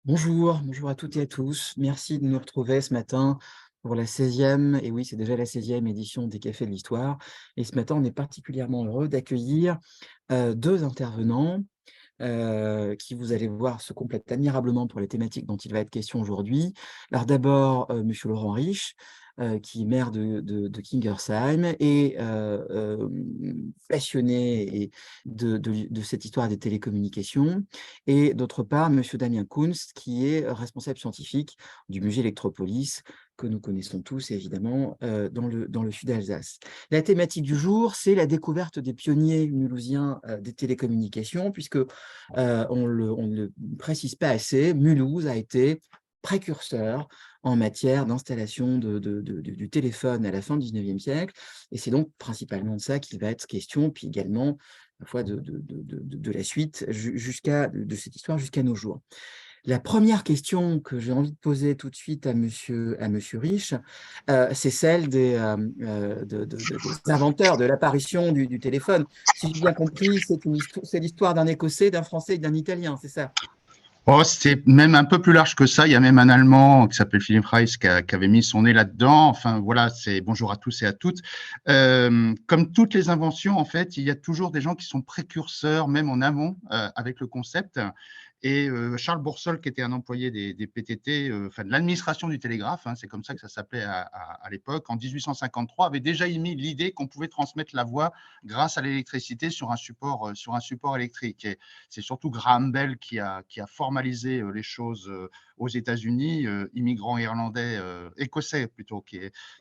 Bonjour à toutes et à tous. Merci de nous retrouver ce matin pour la 16e, et oui, c'est déjà la 16e édition des Cafés de l'Histoire. Et ce matin, on est particulièrement heureux d'accueillir deux intervenants qui, vous allez voir, se complètent admirablement pour les thématiques dont il va être question aujourd'hui. Alors d'abord, Monsieur Laurent Rich, qui est maire de Kingersheim et passionné de cette histoire des télécommunications. Et d'autre part, Monsieur Damien Kunst, qui est responsable scientifique du musée Electropolis, que nous connaissons tous évidemment dans le sud d'Alsace. La thématique du jour, c'est la découverte des pionniers mulhousiens des télécommunications, puisque on ne le précise pas assez, Mulhouse a été précurseur en matière d'installation du téléphone à la fin du 19e siècle, et c'est donc principalement de ça qu'il va être question, puis également parfois de la suite de cette histoire jusqu'à nos jours. La première question que j'ai envie de poser tout de suite à monsieur Rich, c'est celle des inventeurs de l'apparition du téléphone. Si j'ai bien compris, c'est l'histoire d'un Écossais, d'un Français et d'un Italien, c'est ça? Oh, c'est même un peu plus large que ça. Il y a même un Allemand qui s'appelle Philipp Reis qui avait mis son nez là-dedans. Enfin, voilà, c'est bonjour à tous et à toutes. Comme toutes les inventions, en fait, il y a toujours des gens qui sont précurseurs, même en amont, avec le concept. Et Charles Boursol, qui était un employé des PTT, enfin de l'administration du télégraphe, hein, c'est comme ça que ça s'appelait à l'époque, en 1853, avait déjà émis l'idée qu'on pouvait transmettre la voix grâce à l'électricité sur un support électrique. Et c'est surtout Graham Bell qui a formalisé les choses aux États-Unis, immigrant irlandais, écossais plutôt, qui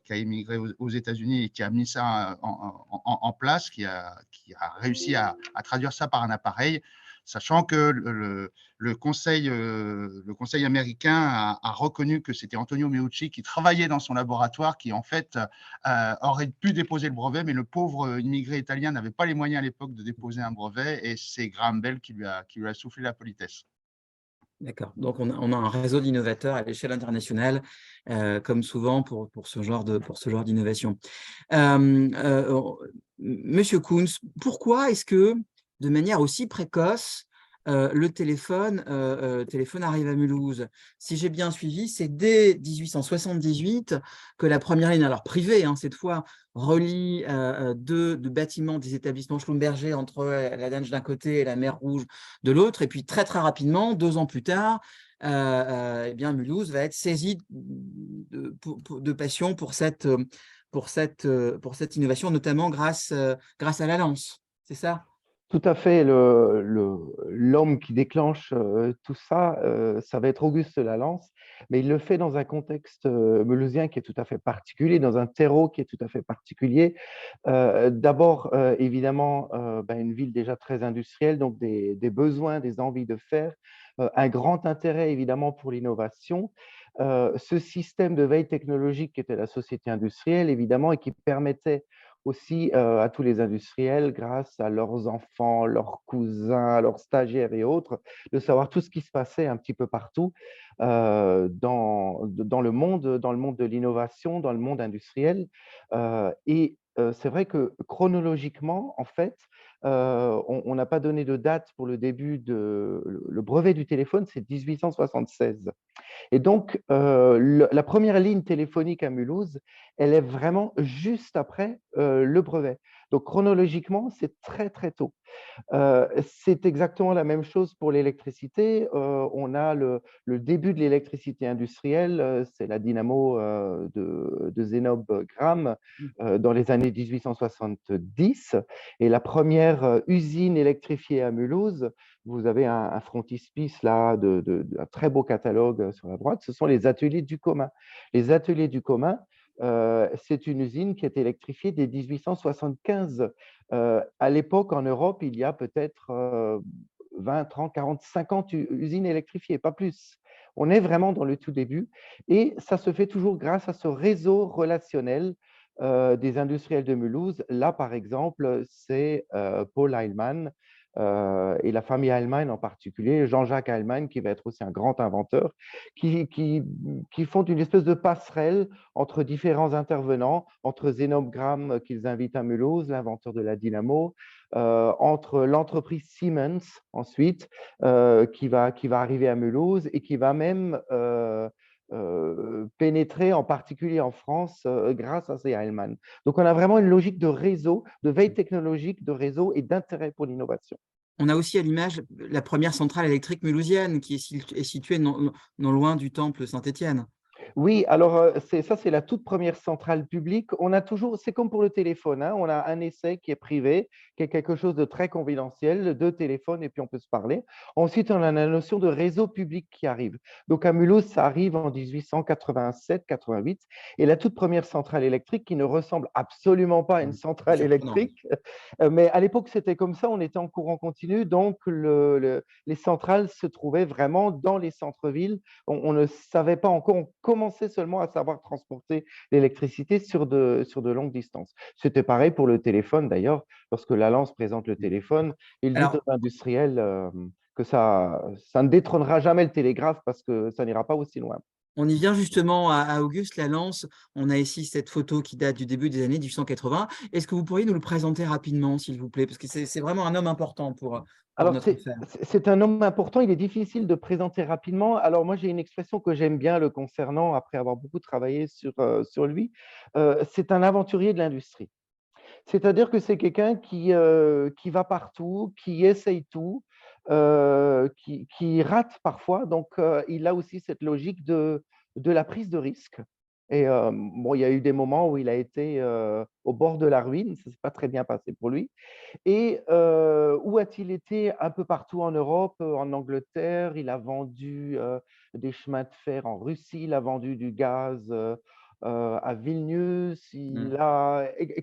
a immigré aux États-Unis et qui a mis ça en place, qui a réussi à traduire ça par un appareil, sachant que le conseil américain a reconnu que c'était Antonio Meucci qui travaillait dans son laboratoire, qui en fait aurait pu déposer le brevet, mais le pauvre immigré italien n'avait pas les moyens à l'époque de déposer un brevet, et c'est Graham Bell qui lui a soufflé la politesse. D'accord. Donc, on a un réseau d'innovateurs à l'échelle internationale, comme souvent pour ce genre d'innovation. Euh, euh, Monsieur Kunz, pourquoi est-ce que, de manière aussi précoce, le téléphone arrive à Mulhouse? Si j'ai bien suivi, c'est dès 1878 que la première ligne, alors privée, hein, cette fois, relie deux bâtiments des établissements Schlumberger entre la Dange d'un côté et la mer Rouge de l'autre. Et puis très très rapidement, 2 ans plus tard, eh bien, Mulhouse va être saisi de passion pour cette innovation, notamment grâce à la lance. C'est ça? Tout à fait, l'homme qui déclenche tout ça, ça va être Auguste Lalance, mais il le fait dans un contexte mulhousien qui est tout à fait particulier, dans un terreau qui est tout à fait particulier. D'abord, évidemment, une ville déjà très industrielle, donc des besoins, des envies de faire, un grand intérêt évidemment pour l'innovation. Ce système de veille technologique qui était la société industrielle, évidemment, et qui permettait aussi à tous les industriels, grâce à leurs enfants, leurs cousins, leurs stagiaires et autres, de savoir tout ce qui se passait un petit peu partout dans le monde de l'innovation, dans le monde industriel. C'est vrai que chronologiquement, en fait, on n'a pas donné de date pour le début le brevet du téléphone, c'est 1876. Et donc, la première ligne téléphonique à Mulhouse, elle est vraiment juste après le brevet. Donc, chronologiquement, c'est très, très tôt. C'est exactement la même chose pour l'électricité. On a le début de l'électricité industrielle, c'est la dynamo de Zénobe Gramme dans les années 1870. Et la première usine électrifiée à Mulhouse, vous avez un frontispice là un très beau catalogue sur la droite, ce sont les ateliers du commun. Les ateliers du commun, c'est une usine qui est électrifiée dès 1875. À l'époque, en Europe, il y a peut-être 20, 30, 40, 50 usines électrifiées, pas plus. On est vraiment dans le tout début et ça se fait toujours grâce à ce réseau relationnel des industriels de Mulhouse. Là, par exemple, c'est Paul Heilmann, et la famille Hallman en particulier, Jean-Jacques Hallman, qui va être aussi un grand inventeur, qui font une espèce de passerelle entre différents intervenants, entre Zénogramme qu'ils invitent à Mulhouse, l'inventeur de la dynamo, entre l'entreprise Siemens ensuite, qui va arriver à Mulhouse et qui va même pénétrer en particulier en France grâce à ces Hallman. Donc on a vraiment une logique de réseau, de veille technologique, de réseau et d'intérêt pour l'innovation. On a aussi à l'image la première centrale électrique mulhousienne qui est située non loin du temple Saint-Étienne. Oui, alors ça, c'est la toute première centrale publique. On a toujours, c'est comme pour le téléphone, hein, on a un essai qui est privé, qui est quelque chose de très confidentiel, deux téléphones et puis on peut se parler. Ensuite, on a la notion de réseau public qui arrive. Donc à Mulhouse, ça arrive en 1887-88 et la toute première centrale électrique qui ne ressemble absolument pas à une C'est centrale surprenant. électrique, mais à l'époque, c'était comme ça, on était en courant continu, donc les centrales se trouvaient vraiment dans les centres-villes. On ne savait pas encore, on commençait seulement à savoir transporter l'électricité sur de longues distances. C'était pareil pour le téléphone d'ailleurs, lorsque Lalance présente le téléphone, il dit Alors, aux industriels que ça ne détrônera jamais le télégraphe parce que ça n'ira pas aussi loin. on y vient justement à Auguste Lalance. On a ici cette photo qui date du début des années 1880. Est-ce que vous pourriez nous le présenter rapidement, s'il vous plaît? Parce que c'est vraiment un homme important pour Alors, notre affaire. c'est un homme important, il est difficile de présenter rapidement. Alors, moi, j'ai une expression que j'aime bien le concernant, après avoir beaucoup travaillé sur lui. C'est un aventurier de l'industrie. C'est-à-dire que c'est quelqu'un qui va partout, qui essaye tout, qui rate parfois. Donc, il a aussi cette logique de la prise de risque. Et bon, il y a eu des moments où il a été au bord de la ruine, ça ne s'est pas très bien passé pour lui. Et où a-t-il été? Un peu partout en Europe, en Angleterre, il a vendu des chemins de fer en Russie, il a vendu du gaz à Vilnius. Mm.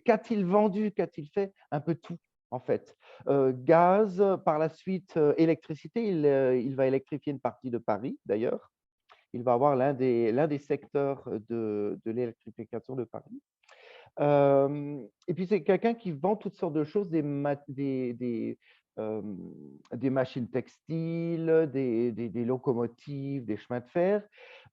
Qu'a-t-il vendu? Qu'a-t-il fait? Un peu tout, en fait. Gaz, par la suite, électricité, il va électrifier une partie de Paris, d'ailleurs. Il va avoir l'un des secteurs de l'électrification de Paris. Et puis, c'est quelqu'un qui vend toutes sortes de choses, des machines textiles, des locomotives, des chemins de fer.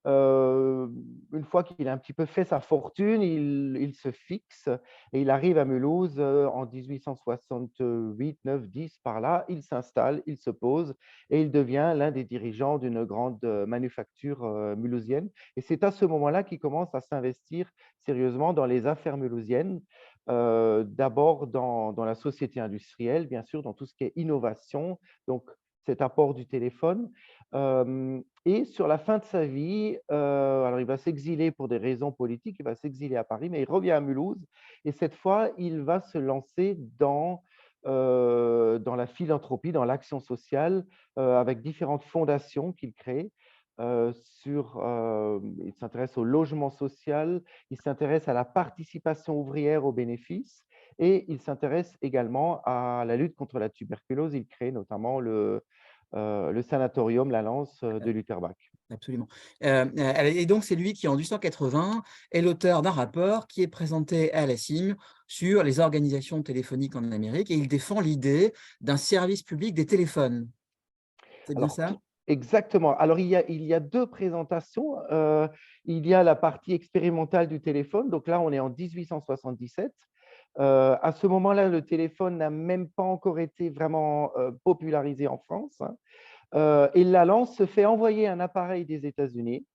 Une fois qu'il a un petit peu fait sa fortune, il se fixe et il arrive à Mulhouse en 1868, 9, 10, par là. Il s'installe, il se pose et il devient l'un des dirigeants d'une grande manufacture mulhousienne. Et c'est à ce moment-là qu'il commence à s'investir sérieusement dans les affaires mulhousiennes, d'abord dans la société industrielle, bien sûr, dans tout ce qui est innovation, donc cet apport du téléphone. Et sur la fin de sa vie, alors il va s'exiler pour des raisons politiques, il va s'exiler à Paris, mais il revient à Mulhouse et cette fois, il va se lancer dans la philanthropie, dans l'action sociale, avec différentes fondations qu'il crée. Il s'intéresse au logement social, il s'intéresse à la participation ouvrière aux bénéfices et il s'intéresse également à la lutte contre la tuberculose. Il crée notamment le sanatorium La Lance de Lutterbach. Absolument. Et donc, c'est lui qui, en 1880, est l'auteur d'un rapport qui est présenté à la CIM sur les organisations téléphoniques en Amérique et il défend l'idée d'un service public des téléphones. C'est bien Alors, ça? exactement. Alors, il y a deux présentations. Il y a la partie expérimentale du téléphone. Donc là, on est en 1877. À ce moment-là, le téléphone n'a même pas encore été vraiment popularisé en France, hein. Et Lalance se fait envoyer un appareil des États-Unis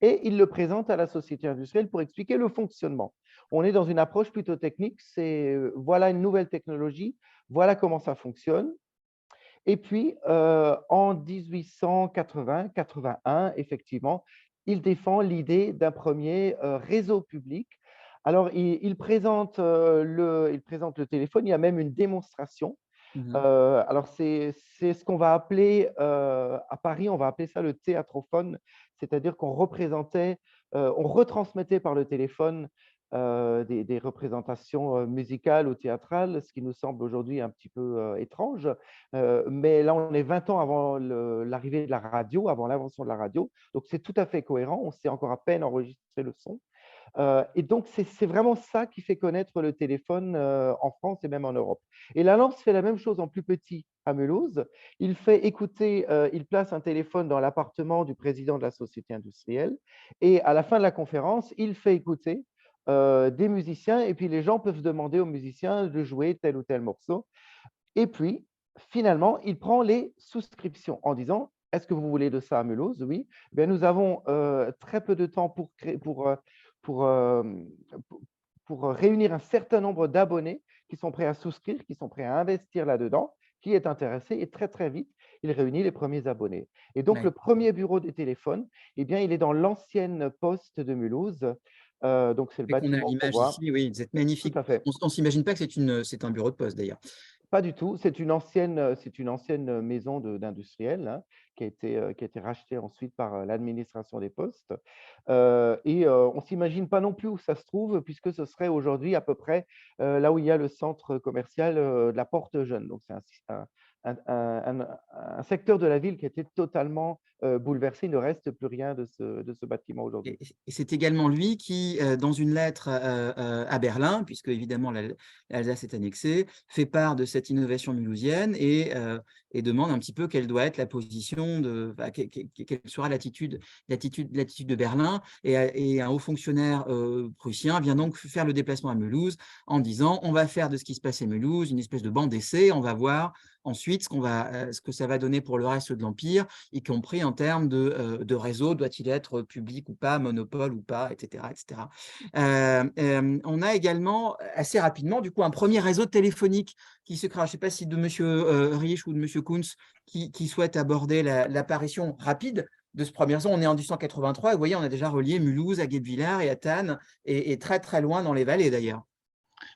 et il le présente à la société industrielle pour expliquer le fonctionnement. On est dans une approche plutôt technique. C'est voilà une nouvelle technologie, voilà comment ça fonctionne. Et puis, en 1880-81, effectivement, il défend l'idée d'un premier réseau public. Alors, il présente le téléphone, il y a même une démonstration. Mhm. Alors, c'est ce qu'on va appeler, à Paris, on va appeler ça le théâtrophone, c'est-à-dire on retransmettait par le téléphone des représentations musicales ou théâtrales, ce qui nous semble aujourd'hui un petit peu étrange. Mais là, on est 20 ans avant l'arrivée de la radio, avant l'invention de la radio. Donc, c'est tout à fait cohérent. On sait encore à peine enregistrer le son. Et donc, c'est vraiment ça qui fait connaître le téléphone en France et même en Europe. Et la Lance fait la même chose en plus petit à Mulhouse. Il fait écouter, il place un téléphone dans l'appartement du président de la société industrielle et à la fin de la conférence, il fait écouter des musiciens et puis les gens peuvent demander aux musiciens de jouer tel ou tel morceau. Et puis, finalement, il prend les souscriptions en disant: «Est-ce que vous voulez de ça à Mulhouse? Oui. Bien, nous avons très peu de temps pour, pour, pour, réunir un certain nombre d'abonnés qui sont prêts à souscrire, qui sont prêts à investir là-dedans, qui est intéressé et très, très vite, il réunit les premiers abonnés. Et donc, le Ouais. premier bureau des téléphones, eh bien, il est dans l'ancienne poste de Mulhouse. Donc, c'est le Et qu'on a bâtiment qu'on l'image voit. ici, oui, c'est Tout magnifique. à fait. On ne s'imagine pas que c'est un bureau de poste d'ailleurs. Pas du tout. C'est une ancienne maison d'industriel, hein, qui a été rachetée ensuite par l'administration des postes. On ne s'imagine pas non plus où ça se trouve, puisque ce serait aujourd'hui à peu près là où il y a le centre commercial de la Porte Jeune. Donc, c'est un secteur de la ville qui a été totalement bouleversé. Il ne reste plus rien de ce bâtiment aujourd'hui. Et c'est également lui qui, dans une lettre à Berlin, puisque évidemment l'Alsace est annexée, fait part de cette innovation mulhousienne et demande un petit peu quelle doit être la position, quelle sera l'attitude de Berlin. Et un haut fonctionnaire prussien vient donc faire le déplacement à Mulhouse en disant: on va faire de ce qui se passe à Mulhouse une espèce de banc d'essai, on va voir ensuite ce que ça va donner pour le reste de l'Empire, y compris en termes de réseau, doit-il être public ou pas, monopole ou pas, etc. etc. On a également assez rapidement du coup un premier réseau téléphonique qui se crée. Je ne sais pas si de M. Rich ou de M. Kunz qui souhaite aborder l'apparition rapide de ce premier réseau. On est en 1883 et vous voyez, on a déjà relié Mulhouse à Guebwiller et à Thann et très très loin dans les vallées d'ailleurs.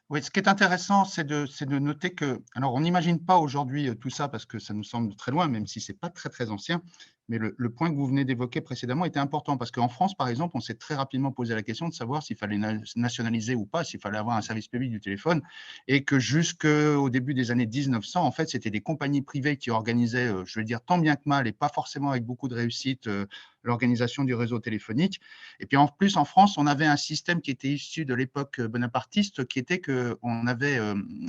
Oui, ce qui est intéressant, c'est de noter que, alors on n'imagine pas aujourd'hui tout ça parce que ça nous semble très loin, même si ce n'est pas très très ancien, mais le point que vous venez d'évoquer précédemment était important parce qu'en France, par exemple, on s'est très rapidement posé la question de savoir s'il fallait nationaliser ou pas, s'il fallait avoir un service public du téléphone, et que jusqu'au début des années 1900, en fait, c'était des compagnies privées qui organisaient, je vais dire tant bien que mal, et pas forcément avec beaucoup de réussite, l'organisation du réseau téléphonique. Et puis en plus, en France, on avait un système qui était issu de l'époque bonapartiste, qui était qu'on avait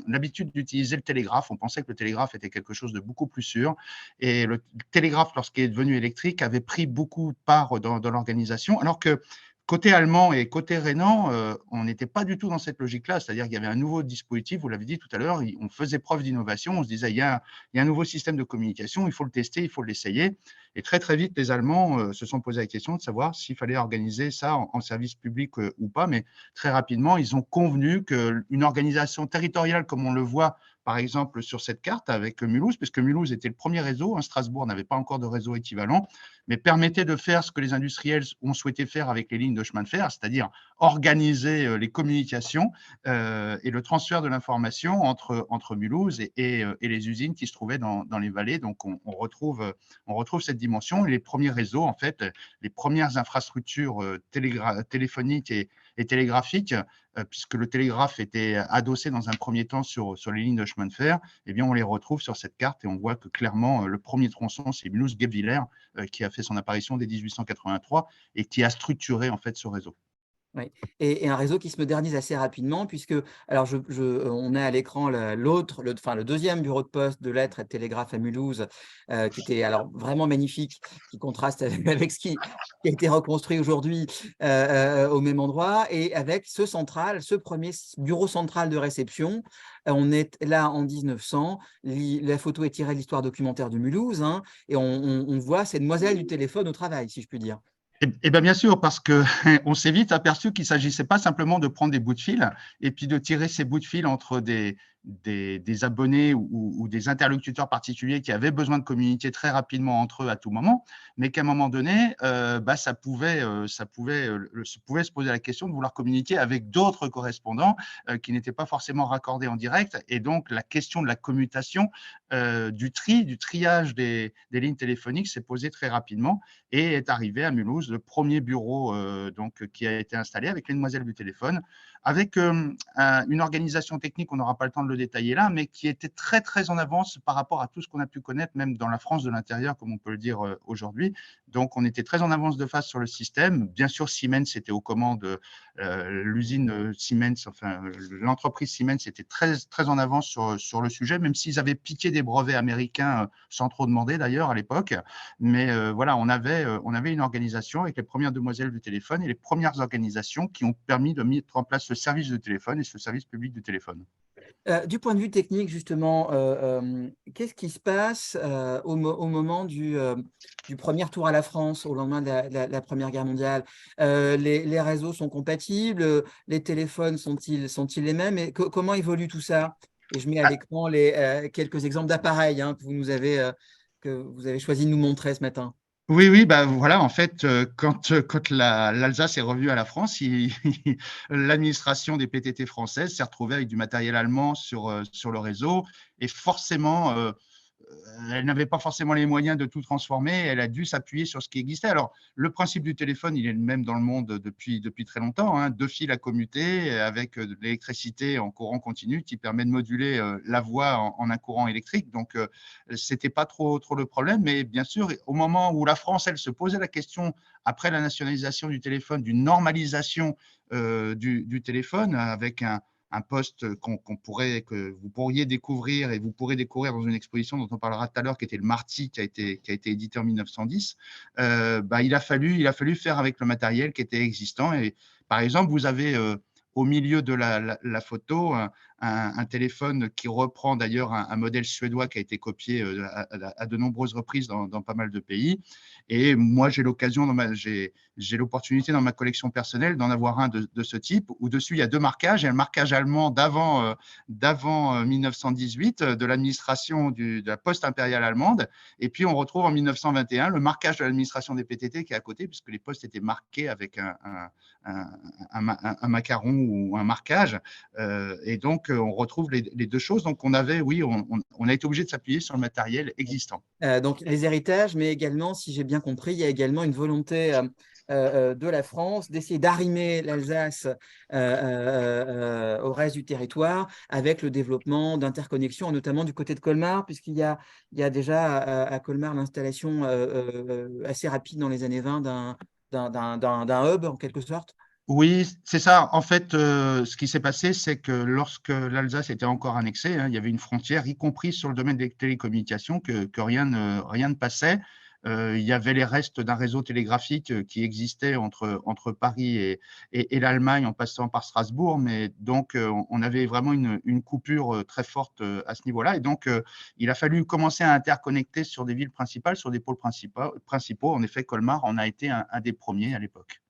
l'habitude d'utiliser le télégraphe. On pensait que le télégraphe était quelque chose de beaucoup plus sûr. Et le télégraphe, lorsqu'il est devenu électrique, avait pris beaucoup de part dans l'organisation, alors que côté allemand et côté rhénan, on n'était pas du tout dans cette logique-là. C'est-à-dire qu'il y avait un nouveau dispositif, vous l'avez dit tout à l'heure, on faisait preuve d'innovation, on se disait, il y a un nouveau système de communication, il faut le tester, il faut l'essayer. Et très, très vite, les Allemands se sont posé la question de savoir s'il fallait organiser ça en service public ou pas. Mais très rapidement, ils ont convenu qu'une organisation territoriale, comme on le voit par exemple sur cette carte avec Mulhouse, puisque Mulhouse était le premier réseau, Strasbourg n'avait pas encore de réseau équivalent, mais permettait de faire ce que les industriels ont souhaité faire avec les lignes de chemin de fer, c'est-à-dire organiser les communications et le transfert de l'information entre Mulhouse et les usines qui se trouvaient dans les vallées. Donc, on retrouve cette dimension. Et les premiers réseaux, en fait, les premières infrastructures téléphoniques et télégraphiques, puisque le télégraphe était adossé dans un premier temps sur les lignes de chemin de fer, eh bien, on les retrouve sur cette carte et on voit que clairement, le premier tronçon, c'est Mulhouse-Guebwiller qui a fait son apparition dès 1883 et qui a structuré en fait ce réseau. Oui. Et un réseau qui se modernise assez rapidement, puisque, alors on a à l'écran le deuxième bureau de poste de lettres et de télégraphe à Mulhouse, qui était alors vraiment magnifique, qui contraste avec ce qui a été reconstruit aujourd'hui au même endroit, et avec ce premier bureau central de réception. On est là en 1900, la photo est tirée de l'histoire documentaire de Mulhouse, hein, et on voit ces demoiselles du téléphone au travail, si je puis dire. Eh bien, bien sûr, parce qu'on s'est vite aperçu qu'il ne s'agissait pas simplement de prendre des bouts de fil et puis de tirer ces bouts de fil entre des abonnés ou des interlocuteurs particuliers qui avaient besoin de communiquer très rapidement entre eux à tout moment, mais qu'à un moment donné, ça pouvait se poser la question de vouloir communiquer avec d'autres correspondants qui n'étaient pas forcément raccordés en direct. Et donc, la question de la commutation, du triage des lignes téléphoniques s'est posée très rapidement et est arrivé à Mulhouse le premier bureau qui a été installé avec les demoiselles du téléphone, avec une organisation technique, on n'aura pas le temps de de le détailler là, mais qui était très, très en avance par rapport à tout ce qu'on a pu connaître, même dans la France de l'intérieur, comme on peut le dire aujourd'hui. Donc, on était très en avance de phase sur le système. Bien sûr, Siemens était aux commandes, l'usine Siemens, enfin, l'entreprise Siemens était très, très en avance sur le sujet, même s'ils avaient piqué des brevets américains sans trop demander d'ailleurs à l'époque. Mais voilà, on avait une organisation avec les premières demoiselles du téléphone et les premières organisations qui ont permis de mettre en place ce service de téléphone et ce service public du téléphone. Du point de vue technique, justement, qu'est-ce qui se passe au moment du premier tour à la France, au lendemain de la Première Guerre mondiale? Les réseaux sont compatibles? Les téléphones sont-ils les mêmes? Et comment évolue tout ça? Et je mets à l'écran quelques exemples d'appareils que vous avez choisi de nous montrer ce matin. Oui, oui, bah voilà, en fait, quand l'Alsace est revenue à la France, l'administration des PTT françaises s'est retrouvée avec du matériel allemand sur le réseau. Et forcément, elle n'avait pas forcément les moyens de tout transformer. Elle a dû s'appuyer sur ce qui existait. Alors, le principe du téléphone, il est le même dans le monde depuis très longtemps, hein. Deux fils à commuter avec de l'électricité en courant continu qui permet de moduler la voix en un courant électrique. Donc, ce n'était pas trop le problème. Mais bien sûr, au moment où la France, elle, se posait la question, après la nationalisation du téléphone, d'une normalisation du téléphone avec un poste que vous pourriez découvrir et vous pourrez découvrir dans une exposition dont on parlera tout à l'heure, qui était le Marty, qui a été édité en 1910. Il a fallu faire avec le matériel qui était existant. Et par exemple, vous avez au milieu de la photo un téléphone qui reprend d'ailleurs un modèle suédois qui a été copié à de nombreuses reprises dans pas mal de pays. Et moi, j'ai l'opportunité dans ma collection personnelle d'en avoir un de ce type, où dessus, il y a deux marquages. Il y a le marquage allemand d'avant 1918, de l'administration de la poste impériale allemande. Et puis, on retrouve en 1921 le marquage de l'administration des PTT qui est à côté, puisque les postes étaient marqués avec un macaron ou un marquage. Et donc, on retrouve les deux choses. Donc, on a été obligé de s'appuyer sur le matériel existant. Donc les héritages, mais également, si j'ai bien compris, il y a également une volonté de la France d'essayer d'arrimer l'Alsace au reste du territoire avec le développement d'interconnexions, notamment du côté de Colmar, puisqu'il y a déjà à Colmar l'installation assez rapide dans les années 20 d'un hub en quelque sorte. Oui, c'est ça. En fait, ce qui s'est passé, c'est que lorsque l'Alsace était encore annexée, hein, il y avait une frontière, y compris sur le domaine des télécommunications, que rien ne passait. Il y avait les restes d'un réseau télégraphique qui existait entre Paris et l'Allemagne en passant par Strasbourg, mais donc on avait vraiment une coupure très forte à ce niveau-là. Et donc, il a fallu commencer à interconnecter sur des villes principales, sur des pôles principaux. En effet, Colmar en a été un des premiers à l'époque.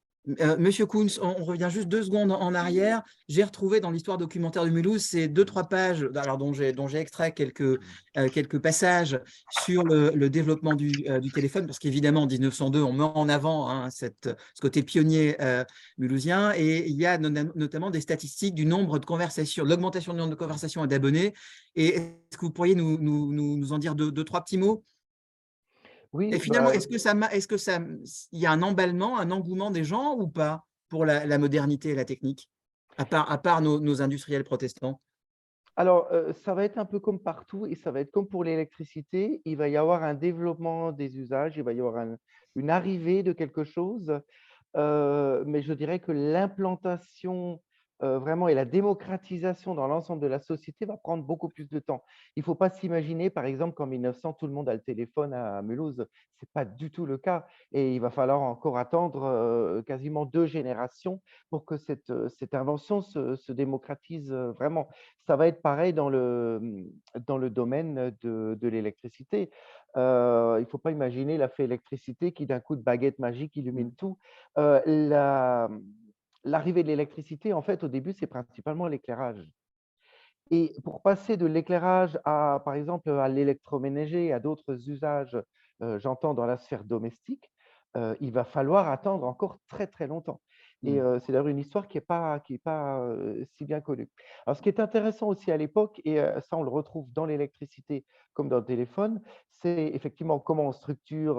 Monsieur Koons, on revient juste 2 secondes en arrière. J'ai retrouvé dans l'histoire documentaire de Mulhouse ces 2-3 pages alors, dont j'ai extrait quelques passages sur le développement du téléphone, parce qu'évidemment, en 1902, on met en avant ce côté pionnier mulhousien, et il y a notamment des statistiques du nombre de conversations, de l'augmentation du nombre de conversations et d'abonnés. Et est-ce que vous pourriez nous en dire deux, trois petits mots? Et Oui, finalement, il y a un emballement, un engouement des gens ou pas pour la modernité et la technique, à part nos industriels protestants? alors, ça va être un peu comme partout et ça va être comme pour l'électricité. Il va y avoir un développement des usages, il va y avoir une arrivée de quelque chose. Mais je dirais que l'implantation, vraiment et la démocratisation dans l'ensemble de la société va prendre beaucoup plus de temps. Il ne faut pas s'imaginer, par exemple, qu'en 1900, tout le monde a le téléphone à Mulhouse. Ce n'est pas du tout le cas et il va falloir encore attendre, quasiment 2 générations pour que cette invention se démocratise, vraiment. Ça va être pareil dans le domaine de l'électricité. Il ne faut pas imaginer la fée électricité qui, d'un coup de baguette magique, illumine tout. Heu, la L'arrivée de l'électricité, en fait, au début, c'est principalement l'éclairage et pour passer de l'éclairage à, par exemple, à l'électroménager, à d'autres usages, j'entends dans la sphère domestique, il va falloir attendre encore très, très longtemps et Mmh. c'est d'ailleurs une histoire qui est pas si bien connue. Alors ce qui est intéressant aussi à l'époque et ça on le retrouve dans l'électricité comme dans le téléphone, c'est effectivement comment on structure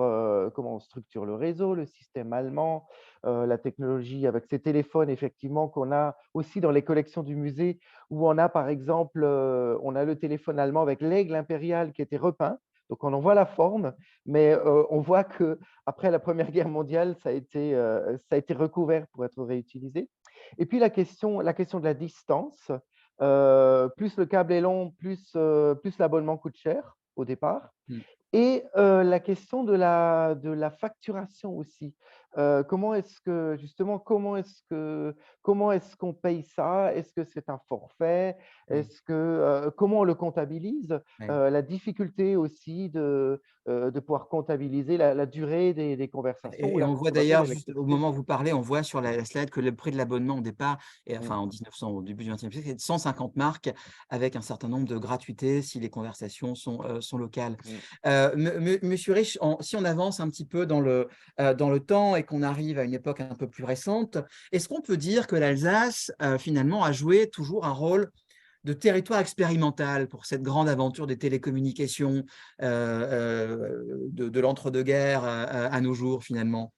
le réseau, le système allemand, la technologie avec ces téléphones effectivement qu'on a aussi dans les collections du musée où on a par exemple, on a le téléphone allemand avec l'aigle impérial qui était repeint, donc on en voit la forme, mais on voit qu'après la Première Guerre mondiale, ça a été recouvert pour être réutilisé. Et puis la question de la distance, plus le câble est long, plus l'abonnement coûte cher au départ. Mmh. Et la question de la facturation aussi. Comment est-ce que justement, comment est-ce qu'on paye ça? Est-ce que c'est un forfait? Oui, Comment on le comptabilise? oui. La difficulté aussi de pouvoir comptabiliser la durée des conversations ou Et la on voit consommation d'ailleurs, juste au d'électricité. moment où vous parlez, on voit sur la slide que le prix de l'abonnement au départ, et Mmh, enfin en 1900, au début du XXe siècle, est de 150 marks avec un certain nombre de gratuités si les conversations sont locales. mmh. Monsieur Rich, si on avance un petit peu dans le temps et qu'on arrive à une époque un peu plus récente, est-ce qu'on peut dire que l'Alsace, finalement, a joué toujours un rôle de territoire expérimental pour cette grande aventure des télécommunications de l'entre-deux-guerres à nos jours, finalement?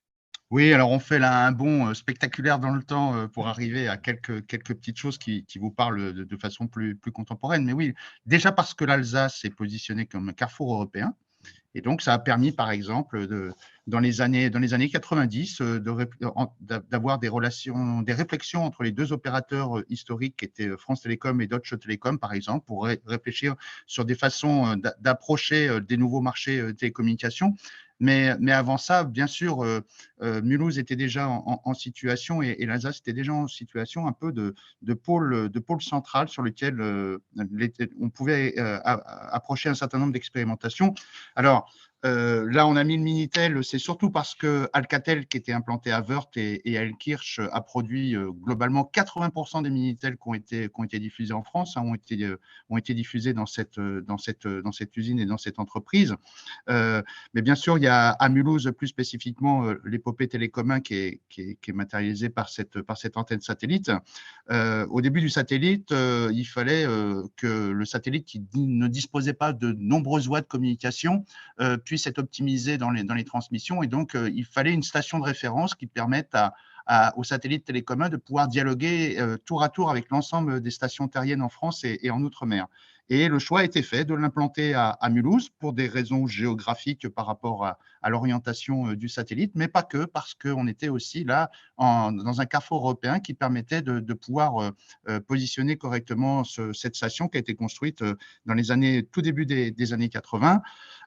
Oui, alors on fait là un bond spectaculaire dans le temps pour arriver à quelques petites choses qui vous parlent de façon plus contemporaine. Mais oui, déjà parce que l'Alsace est positionnée comme un carrefour européen. Et donc, ça a permis, par exemple, dans les années 90, d'avoir des réflexions entre les deux opérateurs historiques qui étaient France Télécom et Deutsche Telekom, par exemple, pour réfléchir sur des façons d'approcher des nouveaux marchés de télécommunications. Mais avant ça, bien sûr, Mulhouse était déjà en situation et l'Alsace était déjà en situation un peu de pôle central sur lequel on pouvait approcher un certain nombre d'expérimentations. Alors, là, on a mis le Minitel, c'est surtout parce que Alcatel, qui était implanté à Wörth et à Elkirch, a produit globalement 80% des Minitel qui ont été diffusés en France, hein, ont été diffusés dans cette usine et dans cette entreprise. Mais bien sûr, il y a à Mulhouse, plus spécifiquement, l'épopée télécommun qui est matérialisée par cette antenne satellite. Au début du satellite, il fallait que le satellite qui ne disposait pas de nombreuses voies de communication puisse être optimisé dans les transmissions. Et donc, il fallait une station de référence qui permette aux satellites télécommuns de pouvoir dialoguer tour à tour avec l'ensemble des stations terriennes en France et en Outre-mer. Et le choix a été fait de l'implanter à Mulhouse pour des raisons géographiques par rapport à l'orientation du satellite, mais pas que, parce qu'on était aussi là dans un carrefour européen qui permettait de pouvoir positionner correctement cette station qui a été construite dans les années, tout début des années 80.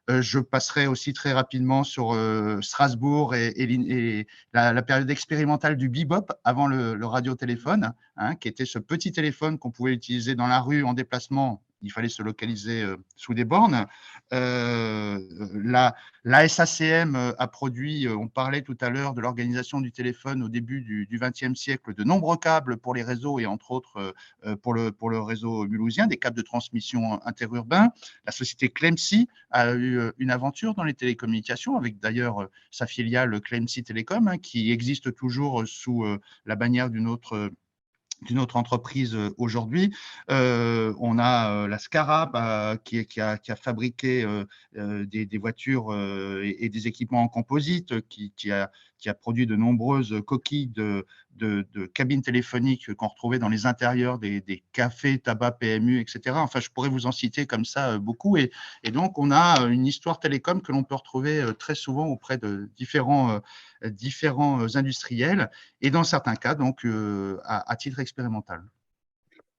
Je passerai aussi très rapidement sur Strasbourg et la période expérimentale du bebop avant le radiotéléphone, hein, qui était ce petit téléphone qu'on pouvait utiliser dans la rue en déplacement. Il fallait se localiser sous des bornes. La SACM a produit, on parlait tout à l'heure de l'organisation du téléphone au début du XXe siècle, de nombreux câbles pour les réseaux et entre autres pour le réseau mulhousien, des câbles de transmission interurbains. La société Clemcy a eu une aventure dans les télécommunications avec d'ailleurs sa filiale Clemcy Telecom, hein, qui existe toujours sous la bannière d'une autre entreprise aujourd'hui. On a la Scarab qui a fabriqué des voitures et des équipements en composite, qui a produit de nombreuses coquilles de cabines téléphoniques qu'on retrouvait dans les intérieurs des cafés, tabac, PMU, etc. Enfin, je pourrais vous en citer comme ça beaucoup. Et donc, on a une histoire télécom que l'on peut retrouver très souvent auprès de différents industriels et dans certains cas, donc, à titre expérimental.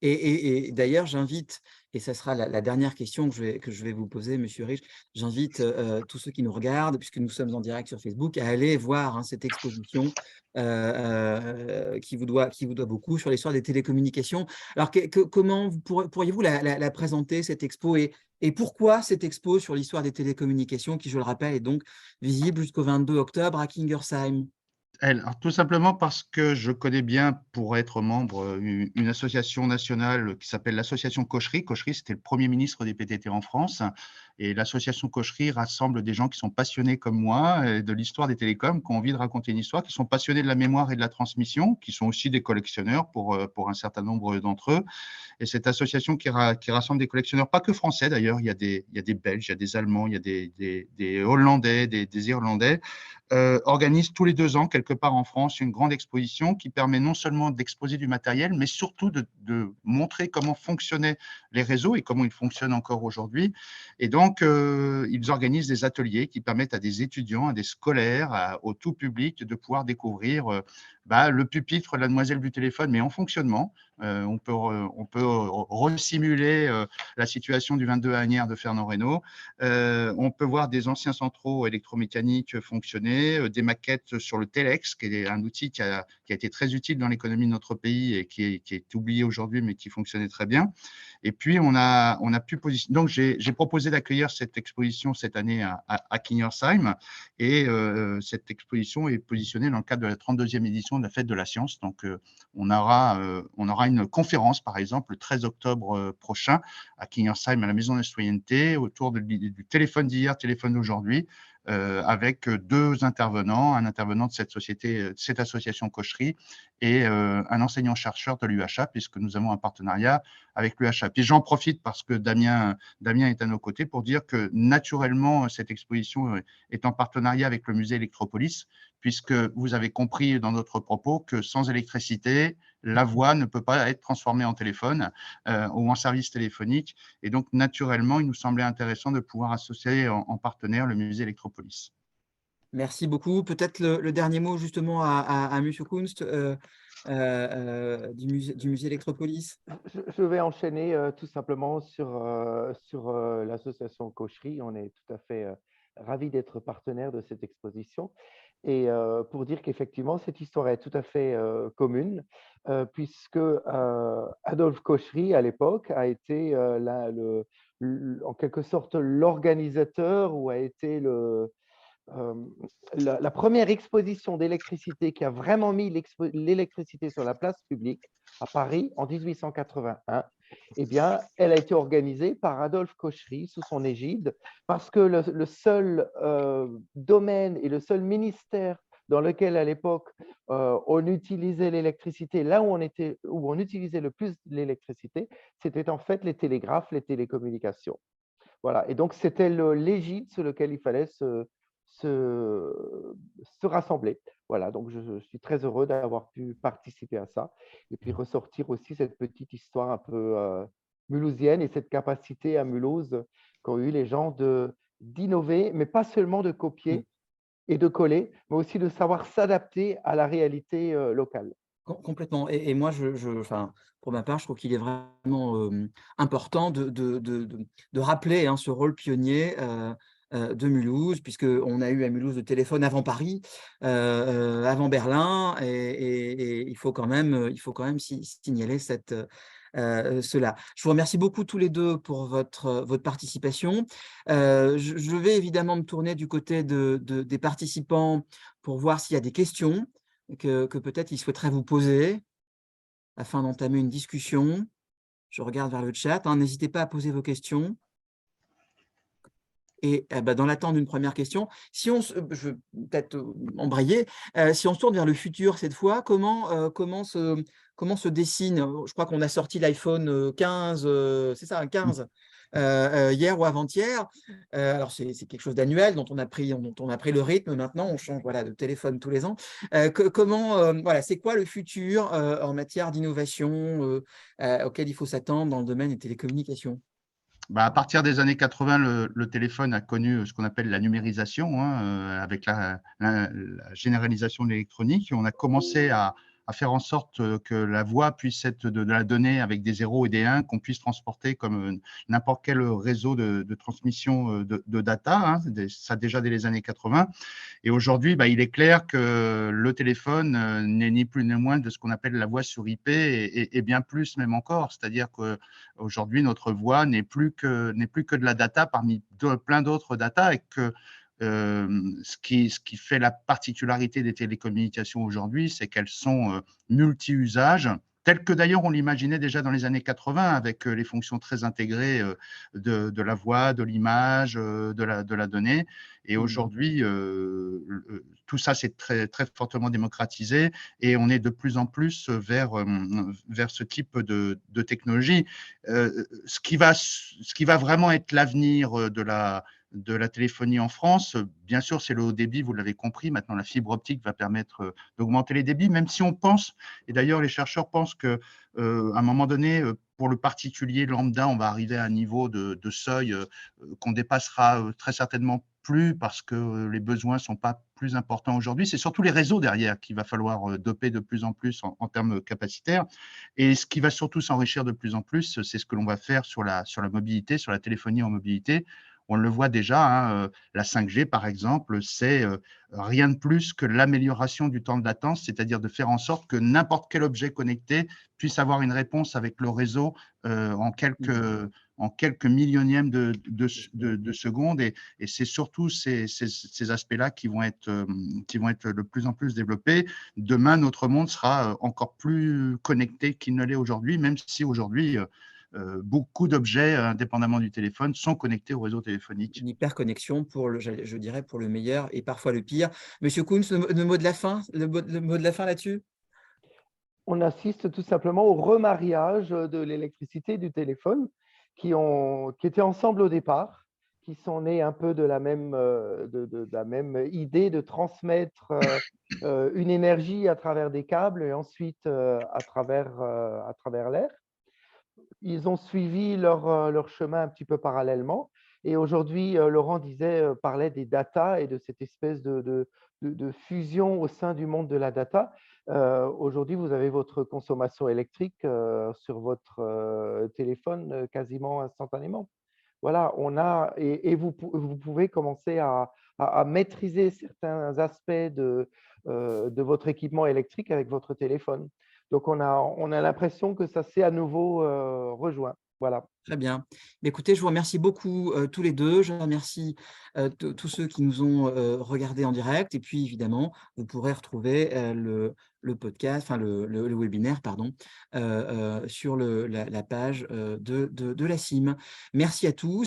Et d'ailleurs, j'invite, et ça sera la dernière question que je vais vous poser, Monsieur Rich, j'invite tous ceux qui nous regardent, puisque nous sommes en direct sur Facebook, à aller voir, hein, cette exposition qui vous doit beaucoup sur l'histoire des télécommunications. Alors, comment pourriez-vous la présenter, cette expo, et pourquoi cette expo sur l'histoire des télécommunications, qui, je le rappelle, est donc visible jusqu'au 22 octobre à Kingersheim? Alors, tout simplement parce que je connais bien, pour être membre, une association nationale qui s'appelle l'association Cocherie. Cocherie, c'était le premier ministre des PTT en France. Et l'association Cocherie rassemble des gens qui sont passionnés comme moi de l'histoire des télécoms, qui ont envie de raconter une histoire, qui sont passionnés de la mémoire et de la transmission, qui sont aussi des collectionneurs pour un certain nombre d'entre eux. Et cette association qui rassemble des collectionneurs, pas que français d'ailleurs, il y a des Belges, il y a des Allemands, il y a des Hollandais, des Irlandais, organise tous les 2 ans, quelque part en France, une grande exposition qui permet non seulement d'exposer du matériel, mais surtout de montrer comment fonctionnaient les réseaux et comment ils fonctionnent encore aujourd'hui. Et donc, ils organisent des ateliers qui permettent à des étudiants, à des scolaires, au tout public de pouvoir découvrir le pupitre, la demoiselle du téléphone, mais en fonctionnement. On peut resimuler la situation du 22 à Asnières de Fernand Reynaud. On peut voir des anciens centraux électromécaniques fonctionner, des maquettes sur le Telex, qui est un outil qui a été très utile dans l'économie de notre pays et qui est oublié aujourd'hui, mais qui fonctionnait très bien. Et puis, on a pu positionner. Donc, j'ai proposé d'accueillir cette exposition cette année à Kingersheim. Et cette exposition est positionnée dans le cadre de la 32e édition de la Fête de la Science. Donc, on aura une conférence, par exemple, le 13 octobre prochain à Kingersheim, à la Maison de la Citoyenneté, autour du téléphone d'hier, téléphone d'aujourd'hui, avec 2 intervenants, un intervenant de cette association Cocherie et un enseignant-chercheur de l'UHA, puisque nous avons un partenariat avec l'UHA. Puis j'en profite parce que Damien est à nos côtés pour dire que naturellement, cette exposition est en partenariat avec le musée Electropolis, puisque vous avez compris dans notre propos que sans électricité, la voix ne peut pas être transformée en téléphone ou en service téléphonique. Et donc, naturellement, il nous semblait intéressant de pouvoir associer en partenaire le musée Electropolis. Merci beaucoup. Peut-être le dernier mot justement à M. Kunst du musée Electropolis. Je vais enchaîner tout simplement sur l'association Cocherie. On est tout à fait ravis d'être partenaire de cette exposition. Et pour dire qu'effectivement, cette histoire est tout à fait commune, puisque Adolphe Cocherie, à l'époque, a été en quelque sorte l'organisateur ou a été euh, la première exposition d'électricité qui a vraiment mis l'électricité sur la place publique à Paris en 1881. Eh bien, elle a été organisée par Adolphe Cocherie sous son égide parce que le seul domaine et le seul ministère dans lequel, à l'époque, on utilisait l'électricité, là où on utilisait le plus l'électricité, c'était en fait les télégraphes, les télécommunications. Voilà. Et donc, c'était l'égide sous lequel il fallait se rassembler. Voilà, donc je suis très heureux d'avoir pu participer à ça et puis ressortir aussi cette petite histoire un peu mulhousienne et cette capacité à Mulhouse qu'ont eu les gens d'innover, mais pas seulement de copier et de coller, mais aussi de savoir s'adapter à la réalité locale. Complètement. Et moi, enfin, pour ma part, je trouve qu'il est vraiment important de rappeler ce rôle pionnier de Mulhouse, puisqu'on a eu à Mulhouse le téléphone avant Paris, avant Berlin, et il faut quand même signaler cela. Je vous remercie beaucoup tous les deux pour votre participation. Je vais évidemment me tourner du côté des participants pour voir s'il y a des questions que peut-être ils souhaiteraient vous poser afin d'entamer une discussion. Je regarde vers le chat, n'hésitez pas à poser vos questions. Et dans l'attente d'une première question, si on je vais peut-être embrayer, si on se tourne vers le futur cette fois, comment se dessine, je crois qu'on a sorti l'iPhone 15, c'est ça, un 15, hier ou avant-hier. Alors c'est quelque chose d'annuel dont on a pris le rythme. Maintenant, on change de téléphone tous les ans. C'est quoi le futur en matière d'innovation auquel il faut s'attendre dans le domaine des télécommunications? À partir des années 80, le téléphone a connu ce qu'on appelle la numérisation, avec la généralisation de l'électronique. On a commencé à faire en sorte que la voix puisse être de la donnée avec des 0 et des 1, qu'on puisse transporter comme n'importe quel réseau de transmission de data, ça déjà dès les années 80. Et aujourd'hui, il est clair que le téléphone n'est ni plus ni moins de ce qu'on appelle la voix sur IP et bien plus même encore. C'est-à-dire qu'aujourd'hui, notre voix n'est plus que de la data parmi plein d'autres data et que ce qui fait la particularité des télécommunications aujourd'hui, c'est qu'elles sont multi-usages, tel que d'ailleurs on l'imaginait déjà dans les années 80 avec les fonctions très intégrées de la voix, de l'image, de la donnée. Et aujourd'hui, tout ça s'est très, très fortement démocratisé et on est de plus en plus vers ce type de technologie. Ce qui va vraiment être l'avenir de la téléphonie en France, bien sûr, c'est le haut débit, vous l'avez compris. Maintenant, la fibre optique va permettre d'augmenter les débits, même si on pense, et d'ailleurs les chercheurs pensent qu'à un moment donné, pour le particulier lambda, on va arriver à un niveau de seuil qu'on dépassera très certainement plus parce que les besoins ne sont pas plus importants aujourd'hui. C'est surtout les réseaux derrière qu'il va falloir doper de plus en plus en termes capacitaires. Et ce qui va surtout s'enrichir de plus en plus, c'est ce que l'on va faire sur la mobilité, sur la téléphonie en mobilité. On le voit déjà, hein, la 5G, par exemple, c'est rien de plus que l'amélioration du temps de latence, c'est-à-dire de faire en sorte que n'importe quel objet connecté puisse avoir une réponse avec le réseau en quelques millionièmes de secondes. Et c'est surtout ces aspects-là qui vont être de plus en plus développés. Demain, notre monde sera encore plus connecté qu'il ne l'est aujourd'hui, même si aujourd'hui, beaucoup d'objets, indépendamment du téléphone, sont connectés au réseau téléphonique. Une hyperconnexion pour je dirais pour le meilleur et parfois le pire. Monsieur Kunz, le mot de la fin, le mot de la fin là-dessus? On assiste tout simplement au remariage de l'électricité et du téléphone qui étaient ensemble au départ, qui sont nés un peu de la même idée de transmettre une énergie à travers des câbles et ensuite à travers l'air. Ils ont suivi leur chemin un petit peu parallèlement. Et aujourd'hui, Laurent parlait des data et de cette espèce de fusion au sein du monde de la data. Aujourd'hui, vous avez votre consommation électrique sur votre téléphone quasiment instantanément. Voilà, et vous pouvez commencer à maîtriser certains aspects de votre équipement électrique avec votre téléphone. Donc, on a l'impression que ça s'est à nouveau rejoint. Voilà. Très bien. Mais écoutez, je vous remercie beaucoup tous les deux. Je remercie tous ceux qui nous ont regardés en direct. Et puis, évidemment, vous pourrez retrouver le podcast, enfin le webinaire, pardon, sur la page de la CIM. Merci à tous.